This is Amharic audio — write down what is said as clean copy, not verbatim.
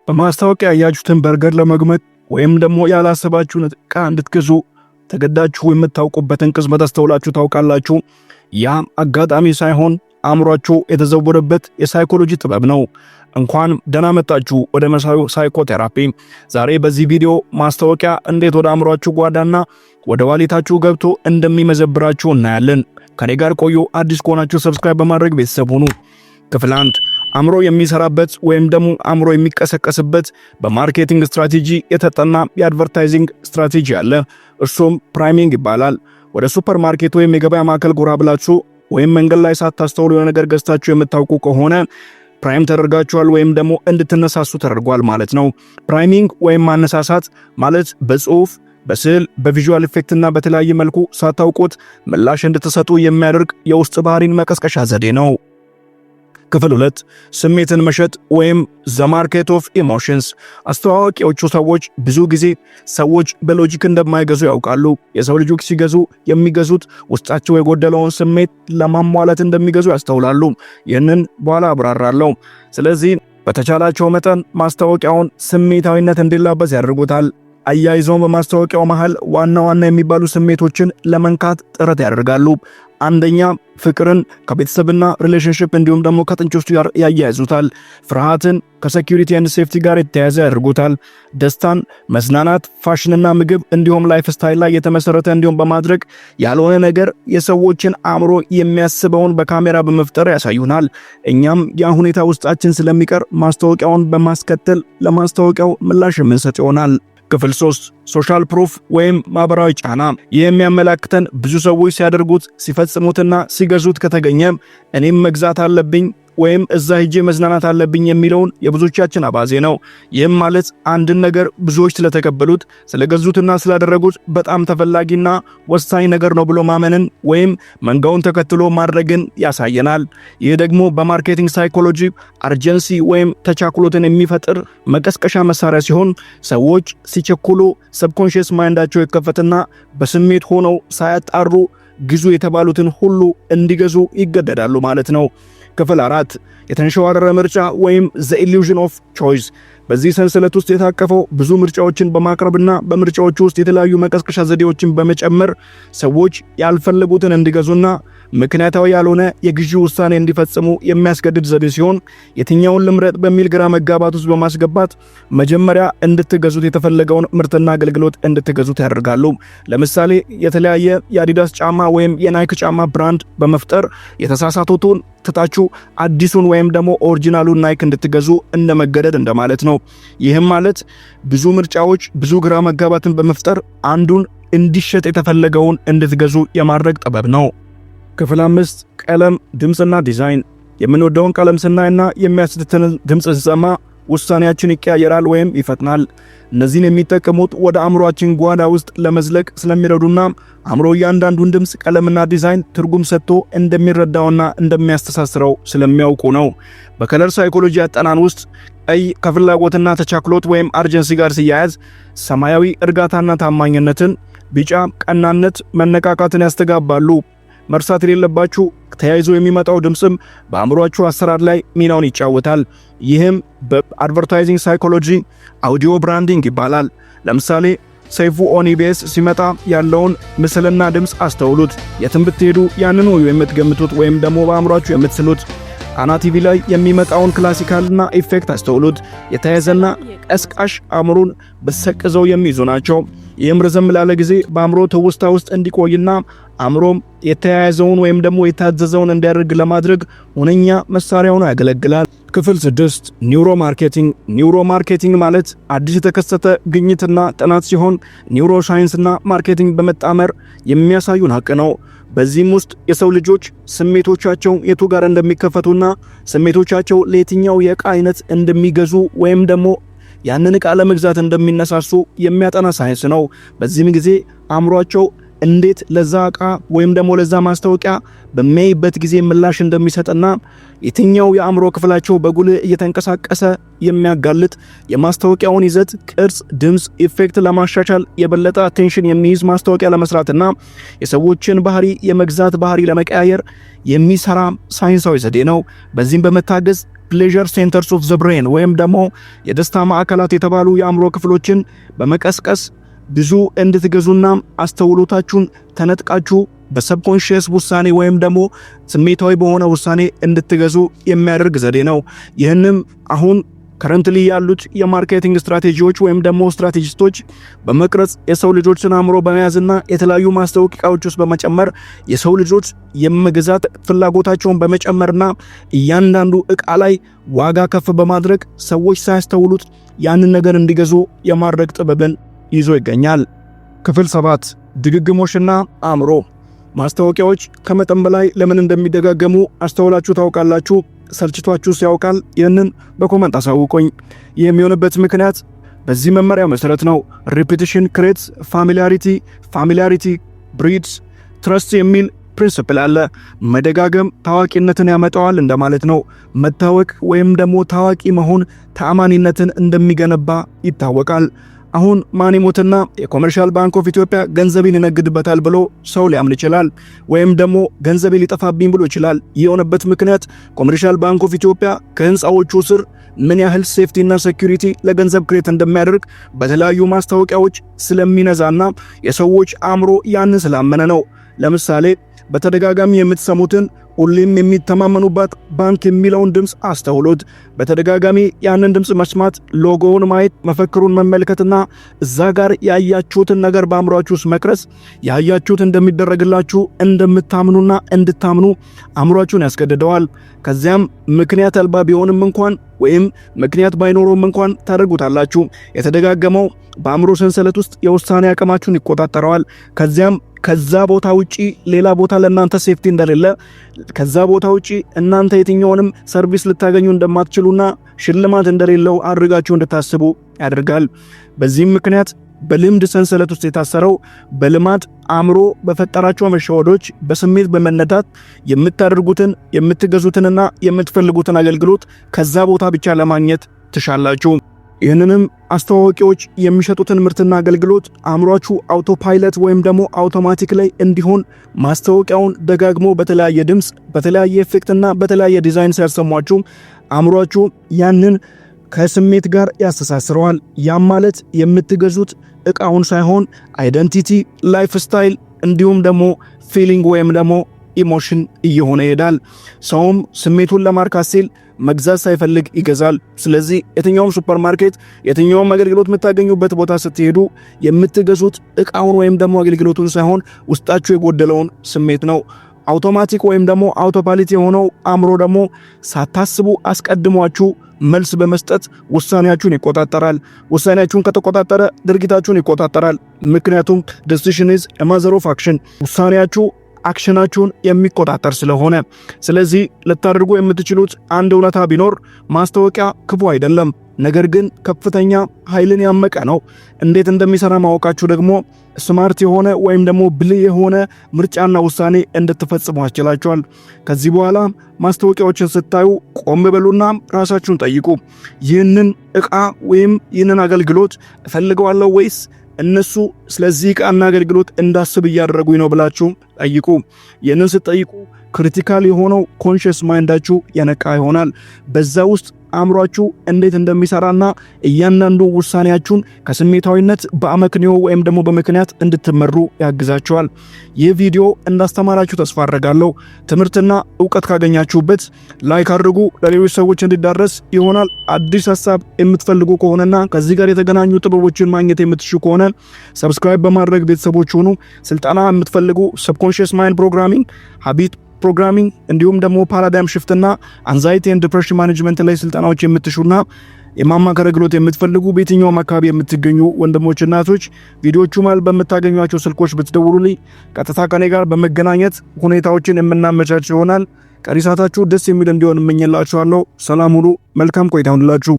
በማስታወቂያ ያያችሁትን በርገር ለመግመት ወይም ደግሞ ያላሰባችሁን ዕቃ እንድትገዙ ተገዳችሁ የምታውቁበትን ቅጽበት አስተውላችሁ ታውቃላችሁ? ያ አጋጣሚ ሳይሆን አእምሯችሁ የተዘወረበት የሳይኮሎጂ ጥበብ ነው። እንኳን ደህና መጣችሁ ወደ መሳዩ ሳይኮቴራፒ። ዛሬ በዚህ ቪዲዮ ማስታወቂያ እንዴት ወደ አእምሯችሁ ጓዳና ወደ ዋሌታችሁ ገብቶ እንደሚመዘብራችሁ እናያለን። ከኔ ጋር ቆዩ። አዲስ ከሆናችሁ ሰብስክራይብ በማድረግ ቤተሰብ ሁኑ። ክፍል 1 አእምሮ የሚሰራበት ወይም ደግሞ አእምሮ የሚቀሰቀስበት በማርኬቲንግ ስትራቴጂ የተጠና የአድቨርታይዚንግ ስትራቴጂ አለ። እርሱም ፕራይሚንግ ይባላል። ወደ ሱፐርማርኬት ወይም የገበያ ማዕከል ጎራ ብላችሁ ወይም መንገድ ላይ ሳታስተውሉ የሆነ ነገር ገዝታችሁ የምታውቁ ከሆነ ፕራይም ተደርጋችኋል ወይም ደግሞ እንድትነሳሱ ተደርጓል ማለት ነው። ፕራይሚንግ ወይም ማነሳሳት ማለት በጽሁፍ፣ በስዕል፣ በቪዥዋል ኢፌክት እና በተለያየ መልኩ ሳታውቁት ምላሽ እንድትሰጡ የሚያደርግ የውስጥ ባህሪን መቀስቀሻ ዘዴ ነው። ክፍል 2 ስሜትን መሸጥ ወይም ዘ ማርኬት ኦፍ ኢሞሽንስ። አስተዋዋቂዎቹ ሰዎች ብዙ ጊዜ ሰዎች በሎጂክ እንደማይገዙ ያውቃሉ። የሰው ልጆች ሲገዙ የሚገዙት ውስጣቸው የጎደለውን ስሜት ለማሟላት እንደሚገዙ ያስተውላሉ። ይህንን በኋላ አብራራለሁ። ስለዚህ በተቻላቸው መጠን ማስታወቂያውን ስሜታዊነት እንዲላበስ ያደርጉታል። አያይዘው በማስታወቂያው መሃል ዋና ዋና የሚባሉ ስሜቶችን ለመንካት ጥረት ያደርጋሉ። አንደኛ ፍቅርን ከቤተሰብና ሪሌሽንሺፕ እንዲሁም ደግሞ ከጥንቾች ጋር ያያይዙታል። ፍርሃትን ከሴኩሪቲ ኤንድ ሴፍቲ ጋር የተያያዘ ያደርጉታል። ደስታን መዝናናት፣ ፋሽንና ምግብ እንዲሁም ላይፍ ስታይል ላይ የተመሰረተ እንዲሁም በማድረግ ያልሆነ ነገር የሰዎችን አእምሮ የሚያስበውን በካሜራ በመፍጠር ያሳዩናል። እኛም ያ ሁኔታ ውስጣችን ስለሚቀር ማስታወቂያውን በማስከተል ለማስታወቂያው ምላሽ የምንሰጥ ይሆናል። ክፍል 3 ሶሻል ፕሩፍ ወይም ማህበራዊ ጫና። ይህ የሚያመላክተን ብዙ ሰዎች ሲያደርጉት ሲፈጽሙትና ሲገዙት ከተገኘ እኔም መግዛት አለብኝ ወይም እዛ ሄጄ መዝናናት አለብኝ የሚለውን የብዙዎቻችን አባዜ ነው። ይህም ማለት አንድን ነገር ብዙዎች ስለተቀበሉት ስለገዙትና ስላደረጉት በጣም ተፈላጊና ወሳኝ ነገር ነው ብሎ ማመንን ወይም መንጋውን ተከትሎ ማድረግን ያሳየናል። ይህ ደግሞ በማርኬቲንግ ሳይኮሎጂ አርጀንሲ ወይም ተቻኩሎትን የሚፈጥር መቀስቀሻ መሳሪያ ሲሆን ሰዎች ሲቸኩሉ ሰብኮንሺየስ ማይንዳቸው ይከፈትና በስሜት ሆነው ሳያጣሩ ግዙ የተባሉትን ሁሉ እንዲገዙ ይገደዳሉ ማለት ነው። ክፍል 4 የተንሸዋረረ ምርጫ ወይም the illusion of choice። በዚህ ሰንሰለት ውስጥ የታቀፈው ብዙ ምርጫዎችን በማቅረብና በምርጫዎቹ ውስጥ የተለያዩ መቀስቀሻ ዘዴዎችን በመጨመር ሰዎች ያልፈለጉትን እንዲገዙና ምክንያታዊ ያልሆነ የግዢ ውሳኔ እንዲፈጽሙ የሚያስገድድ ዘዴ ሲሆን የትኛውን ልምረጥ በሚል ግራ መጋባት ውስጥ በማስገባት መጀመሪያ እንድትገዙት የተፈለገውን ምርትና አገልግሎት እንድትገዙት ያደርጋሉ። ለምሳሌ የተለያየ የአዲዳስ ጫማ ወይም የናይክ ጫማ ብራንድ በመፍጠር የተሳሳቱትን ትታችሁ አዲሱን ወይም ደግሞ ኦሪጂናሉን ናይክ እንድትገዙ እንደመገደድ እንደማለት ነው። ይህም ማለት ብዙ ምርጫዎች ብዙ ግራ መጋባትን በመፍጠር አንዱን እንዲሸጥ የተፈለገውን እንድትገዙ የማድረግ ጥበብ ነው። ክፍል 5 ቀለም፣ ድምጽና ዲዛይን። የምንወደውን ቀለም ስናይና የሚያስደስተንን ድምጽ ስንሰማ ውሳኔያችን ይቀያየራል ወይም ይፈጥናል። እነዚህን የሚጠቀሙት ወደ አእምሮአችን ጓዳ ውስጥ ለመዝለቅ ስለሚረዱና አእምሮ እያንዳንዱን ድምጽ፣ ቀለምና ዲዛይን ትርጉም ሰጥቶ እንደሚረዳውና እንደሚያስተሳስረው ስለሚያውቁ ነው። በከለር ሳይኮሎጂ አጠናን ውስጥ ቀይ ከፍላጎትና ተቻክሎት ወይም አርጀንሲ ጋር ሲያያዝ፣ ሰማያዊ እርጋታና ታማኝነትን፣ ቢጫ ቀናነት መነቃቃትን ያስተጋባሉ። መርሳት የሌለባችሁ ተያይዞ የሚመጣው ድምጽም በአእምሮአችሁ አሰራር ላይ ሚናውን ይጫወታል። ይህም በአድቨርታይዚንግ ሳይኮሎጂ አውዲዮ ብራንዲንግ ይባላል። ለምሳሌ ሰይፉ ኦን ኢቢኤስ ሲመጣ ያለውን ምስልና ድምጽ አስተውሉት። የትም ብትሄዱ ያንኑ የምትገምቱት ወይም ደግሞ በአእምሮአችሁ የምትስሉት። አና ቲቪ ላይ የሚመጣውን ክላሲካልና ኢፌክት አስተውሉት። የተያዘና ቀስቃሽ አእምሮን በሰቅዘው የሚይዙ ናቸው። ይህም ረዘም ላለ ጊዜ በአእምሮ ትውስታ ውስጥ እንዲቆይና አእምሮም የተያያዘውን ወይም ደግሞ የታዘዘውን እንዲያደርግ ለማድረግ ሁነኛ መሳሪያ ሆኖ ያገለግላል። ክፍል 6 ኒውሮ ማርኬቲንግ። ኒውሮ ማርኬቲንግ ማለት አዲስ የተከሰተ ግኝትና ጥናት ሲሆን ኒውሮ ሳይንስና ማርኬቲንግ በመጣመር የሚያሳዩን ሀቅ ነው። በዚህም ውስጥ የሰው ልጆች ስሜቶቻቸው የቱ ጋር እንደሚከፈቱና ስሜቶቻቸው ለየትኛው የዕቃ አይነት እንደሚገዙ ወይም ደግሞ ያንን ዕቃ ለመግዛት እንደሚነሳሱ የሚያጠና ሳይንስ ነው። በዚህም ጊዜ አእምሮአቸው እንዴት ለዛ ዕቃ ወይም ደግሞ ለዛ ማስታወቂያ በሚያይበት ጊዜ ምላሽ እንደሚሰጥና የትኛው የአእምሮ ክፍላቸው በጉልህ እየተንቀሳቀሰ የሚያጋልጥ የማስታወቂያውን ይዘት፣ ቅርጽ፣ ድምጽ፣ ኢፌክት ለማሻሻል የበለጠ አቴንሽን የሚይዝ ማስታወቂያ ለመስራትና የሰዎችን ባህሪ የመግዛት ባህሪ ለመቀያየር የሚሰራ ሳይንሳዊ ዘዴ ነው። በዚህም በመታገዝ ፕሌዠር ሴንተርስ ኦፍ ዘ ብሬን ወይም ደግሞ የደስታ ማዕከላት የተባሉ የአእምሮ ክፍሎችን በመቀስቀስ ብዙ እንድትገዙና አስተውሎታችሁን ተነጥቃችሁ በሰብኮንሺየስ ውሳኔ ወይም ደግሞ ስሜታዊ በሆነ ውሳኔ እንድትገዙ የሚያደርግ ዘዴ ነው። ይህንም አሁን ከረንትሊ ያሉት የማርኬቲንግ ስትራቴጂዎች ወይም ደግሞ ስትራቴጂስቶች በመቅረጽ የሰው ልጆችን አእምሮ በመያዝና የተለያዩ ማስታወቂያዎች ውስጥ በመጨመር የሰው ልጆች የመግዛት ፍላጎታቸውን በመጨመርና እያንዳንዱ ዕቃ ላይ ዋጋ ከፍ በማድረግ ሰዎች ሳያስተውሉት ያንን ነገር እንዲገዙ የማድረግ ጥበብን ይዞ ይገኛል። ክፍል 7 ድግግሞሽና አእምሮ። ማስታወቂያዎች ከመጠን በላይ ለምን እንደሚደጋገሙ አስተውላችሁ ታውቃላችሁ? ሰልችቷችሁ ሲያውቃል? ይህንን በኮመንት አሳውቁኝ። ይህ የሚሆንበት ምክንያት በዚህ መመሪያ መሰረት ነው። ሪፒቲሽን ክሬትስ ፋሚሊያሪቲ፣ ፋሚሊያሪቲ ብሪድስ ትረስት የሚል ፕሪንሲፕል አለ። መደጋገም ታዋቂነትን ያመጣዋል እንደማለት ነው። መታወቅ ወይም ደግሞ ታዋቂ መሆን ተአማኒነትን እንደሚገነባ ይታወቃል። አሁን ማኒሞትና የኮመርሻል ባንክ ኦፍ ኢትዮጵያ ገንዘቤን ይነግድበታል ብሎ ሰው ሊያምን ይችላል። ወይም ደግሞ ገንዘቤ ሊጠፋብኝ ብሎ ይችላል። የሆነበት ምክንያት ኮመርሻል ባንክ ኦፍ ኢትዮጵያ ከህንፃዎቹ ስር ምን ያህል ሴፍቲና ሴኩሪቲ ለገንዘብ ክሬት እንደሚያደርግ በተለያዩ ማስታወቂያዎች ስለሚነዛና የሰዎች አእምሮ ያንን ስላመነ ነው። ለምሳሌ በተደጋጋሚ የምትሰሙትን ሁሌም የሚተማመኑባት ባንክ የሚለውን ድምፅ አስተውሉት። በተደጋጋሚ ያንን ድምፅ መስማት፣ ሎጎውን ማየት፣ መፈክሩን መመልከትና እዛ ጋር ያያችሁትን ነገር በአእምሯችሁ ውስጥ መቅረጽ ያያችሁት እንደሚደረግላችሁ እንደምታምኑና እንድታምኑ አእምሯችሁን ያስገድደዋል። ከዚያም ምክንያት አልባ ቢሆንም እንኳን ወይም ምክንያት ባይኖረውም እንኳን ታደርጉታላችሁ። የተደጋገመው በአእምሮ ሰንሰለት ውስጥ የውሳኔ አቅማችሁን ይቆጣጠረዋል። ከዚያም ከዛ ቦታ ውጪ ሌላ ቦታ ለእናንተ ሴፍቲ እንደሌለ፣ ከዛ ቦታ ውጪ እናንተ የትኛውንም ሰርቪስ ልታገኙ እንደማትችሉና ሽልማት እንደሌለው አድርጋችሁ እንድታስቡ ያደርጋል። በዚህም ምክንያት በልምድ ሰንሰለት ውስጥ የታሰረው በልማድ አእምሮ በፈጠራቸው መሸወዶች በስሜት በመነዳት የምታደርጉትን የምትገዙትንና የምትፈልጉትን አገልግሎት ከዛ ቦታ ብቻ ለማግኘት ትሻላችሁ። ይህንንም አስተዋዋቂዎች የሚሸጡትን ምርትና አገልግሎት አእምሯችሁ አውቶፓይለት ወይም ደግሞ አውቶማቲክ ላይ እንዲሆን ማስታወቂያውን ደጋግሞ በተለያየ ድምፅ፣ በተለያየ ኤፌክትና በተለያየ ዲዛይን ሲያሰሟችሁ አእምሯችሁ ያንን ከስሜት ጋር ያስተሳስረዋል። ያም ማለት የምትገዙት ዕቃውን ሳይሆን አይደንቲቲ፣ ላይፍ ስታይል እንዲሁም ደግሞ ፊሊንግ ወይም ደግሞ ኢሞሽን እየሆነ ይሄዳል። ሰውም ስሜቱን ለማርካት ሲል መግዛት ሳይፈልግ ይገዛል። ስለዚህ የትኛውም ሱፐርማርኬት፣ የትኛውም አገልግሎት የምታገኙበት ቦታ ስትሄዱ የምትገዙት ዕቃውን ወይም ደግሞ አገልግሎቱን ሳይሆን ውስጣችሁ የጎደለውን ስሜት ነው። አውቶማቲክ ወይም ደግሞ አውቶፓይለት የሆነው አእምሮ ደግሞ ሳታስቡ አስቀድሟችሁ መልስ በመስጠት ውሳኔያችሁን ይቆጣጠራል። ውሳኔያችሁን ከተቆጣጠረ ድርጊታችሁን ይቆጣጠራል። ምክንያቱም decision is a matter of action። ውሳኔያችሁ አክሽናችሁን የሚቆጣጠር ስለሆነ። ስለዚህ ልታደርጉ የምትችሉት አንድ እውነታ ቢኖር ማስታወቂያ ክፉ አይደለም፣ ነገር ግን ከፍተኛ ኃይልን ያመቀ ነው። እንዴት እንደሚሰራ ማወቃችሁ ደግሞ ስማርት የሆነ ወይም ደግሞ ብልህ የሆነ ምርጫና ውሳኔ እንድትፈጽሙ ያስችላችኋል። ከዚህ በኋላ ማስታወቂያዎችን ስታዩ ቆም በሉና ራሳችሁን ጠይቁ። ይህንን ዕቃ ወይም ይህንን አገልግሎት እፈልገዋለሁ ወይስ እነሱ ስለዚህ ዕቃና አገልግሎት እንዳስብ እያደረጉኝ ነው ብላችሁ ጠይቁ። ይህንን ስትጠይቁ ክሪቲካል የሆነው ኮንሽስ ማይንዳችሁ የነቃ ይሆናል። በዛ ውስጥ አእምሯችሁ እንዴት እንደሚሰራና እያንዳንዱ ውሳኔያችሁን ከስሜታዊነት በአመክንዮ ወይም ደግሞ በምክንያት እንድትመሩ ያግዛችኋል። ይህ ቪዲዮ እንዳስተማራችሁ ተስፋ አደርጋለሁ። ትምህርትና ዕውቀት ካገኛችሁበት ላይክ አድርጉ፣ ለሌሎች ሰዎች እንዲዳረስ ይሆናል። አዲስ ሐሳብ የምትፈልጉ ከሆነና ከዚህ ጋር የተገናኙ ጥበቦችን ማግኘት የምትችሉ ከሆነ ሰብስክራይብ በማድረግ ቤተሰቦች ሁኑ። ስልጠና የምትፈልጉ ሰብኮንሺየስ ማይንድ ፕሮግራሚንግ፣ ሀቢት ፕሮግራሚንግ እንዲሁም ደግሞ ፓራዳይም ሽፍትና አንዛይቲ ኤንድ ዲፕሬሽን ማኔጅመንት ላይ ስልጠናዎች የምትሹና የማማከር አገልግሎት የምትፈልጉ በየትኛውም አካባቢ የምትገኙ ወንድሞችና እህቶች ቪዲዮቹ ማለት በምታገኟቸው ስልኮች ብትደውሉልኝ ቀጥታ ከኔ ጋር በመገናኘት ሁኔታዎችን የምናመቻች ይሆናል። ቀሪ ሰዓታችሁ ደስ የሚል እንዲሆን እመኝላችኋለሁ። ሰላም ሁኑ። መልካም ቆይታ ይሁንላችሁ።